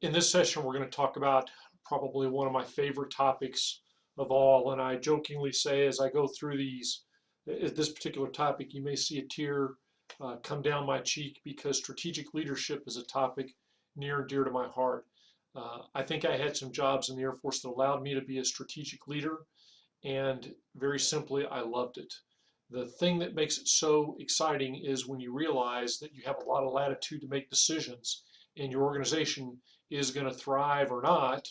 In this session, we're going to talk about probably one of my favorite topics of all. And I jokingly say, as I go through this particular topic, you may see a tear come down my cheek because strategic leadership is a topic near and dear to my heart. I think I had some jobs in the Air Force that allowed me to be a strategic leader, and very simply, I loved it. The thing that makes it so exciting is when you realize that you have a lot of latitude to make decisions, and your organization is going to thrive or not,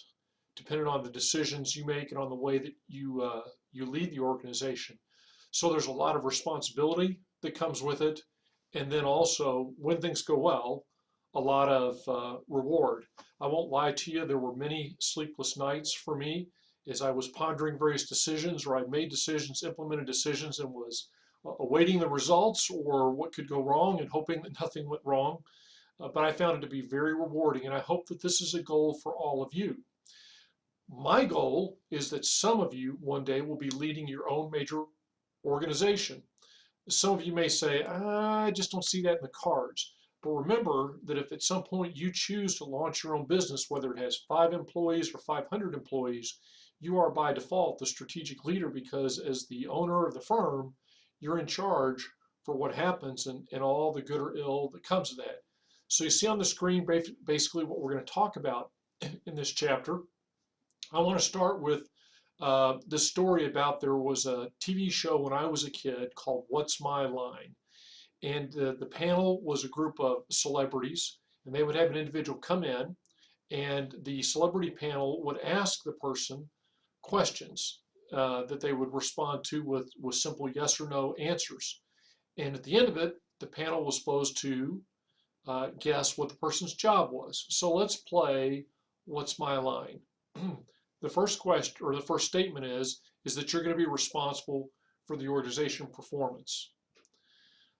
depending on the decisions you make and on the way that you lead the organization. So there's a lot of responsibility that comes with it, and then also when things go well, a lot of reward. I won't lie to you, there were many sleepless nights for me as I was pondering various decisions, or I made decisions, implemented decisions, and was awaiting the results or what could go wrong and hoping that nothing went wrong. But I found it to be very rewarding, and I hope that this is a goal for all of you. My goal is that some of you one day will be leading your own major organization. Some of you may say, I just don't see that in the cards. But remember that if at some point you choose to launch your own business, whether it has 5 employees or 500 employees, you are by default the strategic leader, because as the owner of the firm, you're in charge for what happens and all the good or ill that comes of that. So you see on the screen basically what we're going to talk about in this chapter. I want to start with the story about there was a TV show when I was a kid called What's My Line? And the panel was a group of celebrities, and they would have an individual come in, and the celebrity panel would ask the person questions that they would respond to with simple yes or no answers. And at the end of it, the panel was supposed to guess what the person's job was. So let's play What's My Line? The first question, or the first statement is that you're going to be responsible for the organization performance.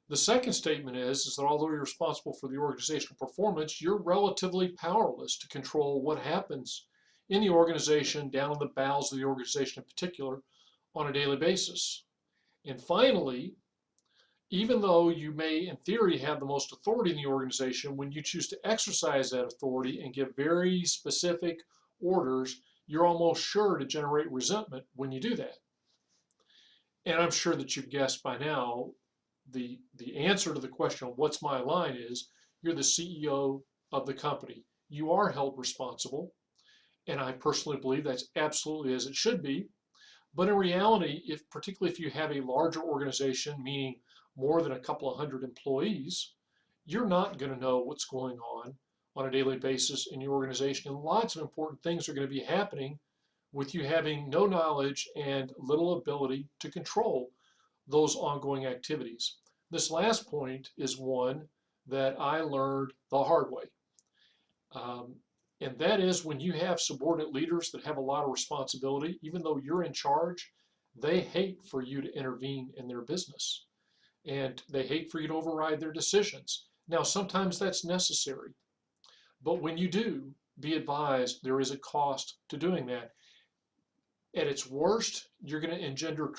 The second statement is that although you're responsible for the organizational performance, you're relatively powerless to control what happens in the organization, down in the bowels of the organization in particular, on a daily basis. And finally, even though you may in theory have the most authority in the organization, when you choose to exercise that authority and give very specific orders, you're almost sure to generate resentment when you do that. And I'm sure that you've guessed by now, the answer to the question of what's my line is, you're the CEO of the company. You are held responsible, and I personally believe that's absolutely as it should be. But in reality, particularly if you have a larger organization, meaning more than a couple of hundred employees, you're not going to know what's going on a daily basis in your organization. And lots of important things are going to be happening with you having no knowledge and little ability to control those ongoing activities. This last point is one that I learned the hard way. And that is, when you have subordinate leaders that have a lot of responsibility, even though you're in charge, they hate for you to intervene in their business. And they hate for you to override their decisions. Now, sometimes that's necessary. But when you do, be advised there is a cost to doing that. At its worst, you're going to engender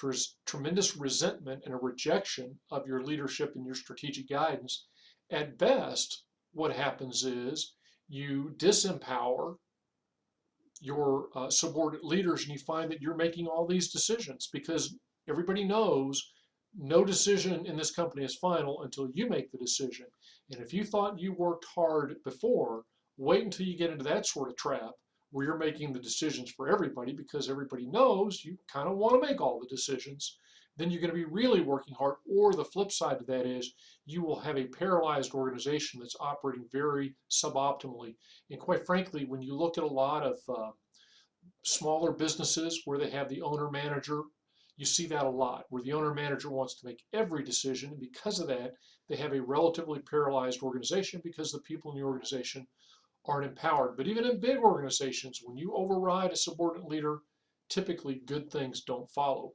tremendous resentment and a rejection of your leadership and your strategic guidance. At best, what happens is you disempower your subordinate leaders, and you find that you're making all these decisions, because everybody knows no decision in this company is final until you make the decision. And if you thought you worked hard before, wait until you get into that sort of trap where you're making the decisions for everybody, because everybody knows you kind of want to make all the decisions. Then you're going to be really working hard. Or the flip side to that is you will have a paralyzed organization that's operating very suboptimally. And quite frankly, when you look at a lot of smaller businesses where they have the owner-manager, you see that a lot, where the owner-manager wants to make every decision. And because of that, they have a relatively paralyzed organization, because the people in the organization aren't empowered. But even in big organizations, when you override a subordinate leader, typically good things don't follow.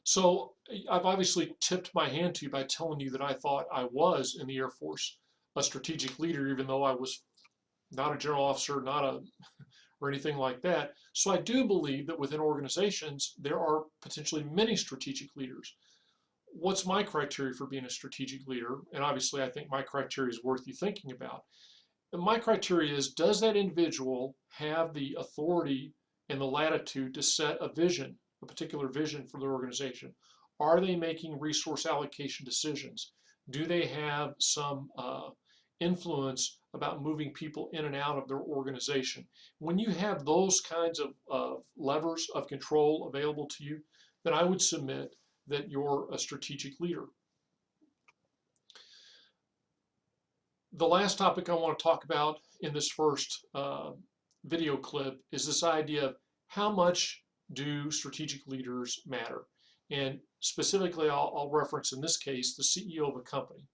So I've obviously tipped my hand to you by telling you that I thought I was in the Air Force a strategic leader, even though I was not a general officer, or anything like that. So I do believe that within organizations, there are potentially many strategic leaders. What's my criteria for being a strategic leader? And obviously, I think my criteria is worth you thinking about. And my criteria is, does that individual have the authority and the latitude to set a vision, a particular vision for their organization? Are they making resource allocation decisions? Do they have some influence about moving people in and out of their organization? When you have those kinds of levers of control available to you, then I would submit that you're a strategic leader. The last topic I want to talk about in this first video clip is this idea of how much do strategic leaders matter? And specifically, I'll reference in this case the CEO of a company.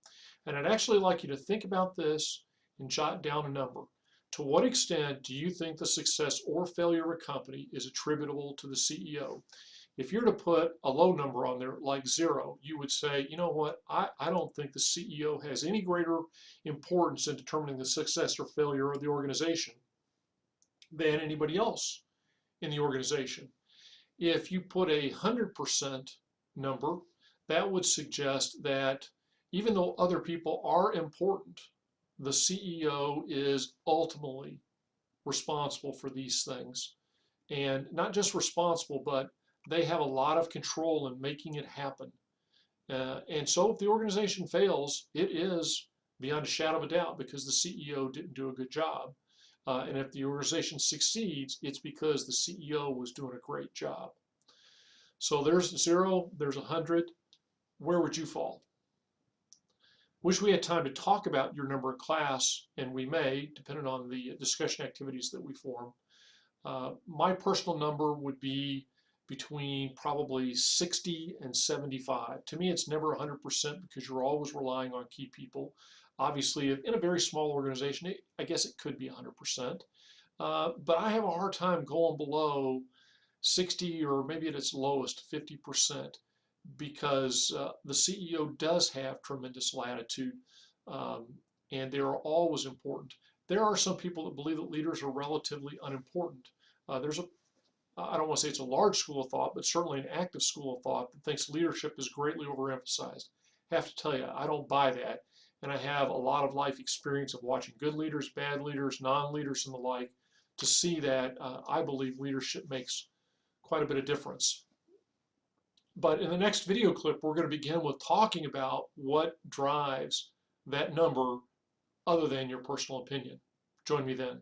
And I'd actually like you to think about this and jot down a number. To what extent do you think the success or failure of a company is attributable to the CEO? If you're to put a low number on there, like 0, you would say, you know what, I don't think the CEO has any greater importance in determining the success or failure of the organization than anybody else in the organization. If you put a 100% number, that would suggest that even though other people are important, the CEO is ultimately responsible for these things. And not just responsible, but they have a lot of control in making it happen. And so if the organization fails, it is beyond a shadow of a doubt because the CEO didn't do a good job. And if the organization succeeds, it's because the CEO was doing a great job. So there's 0, there's 100. Where would you fall? Wish we had time to talk about your number in class, and we may, depending on the discussion activities that we form. My personal number would be between probably 60 and 75. To me, it's never 100% because you're always relying on key people. Obviously, in a very small organization, I guess it could be 100%. But I have a hard time going below 60 or maybe at its lowest 50% because the CEO does have tremendous latitude and they are always important. There are some people that believe that leaders are relatively unimportant. I don't want to say it's a large school of thought, but certainly an active school of thought that thinks leadership is greatly overemphasized. I have to tell you, I don't buy that. And I have a lot of life experience of watching good leaders, bad leaders, non-leaders, and the like to see that I believe leadership makes quite a bit of difference. But in the next video clip, we're going to begin with talking about what drives that number other than your personal opinion. Join me then.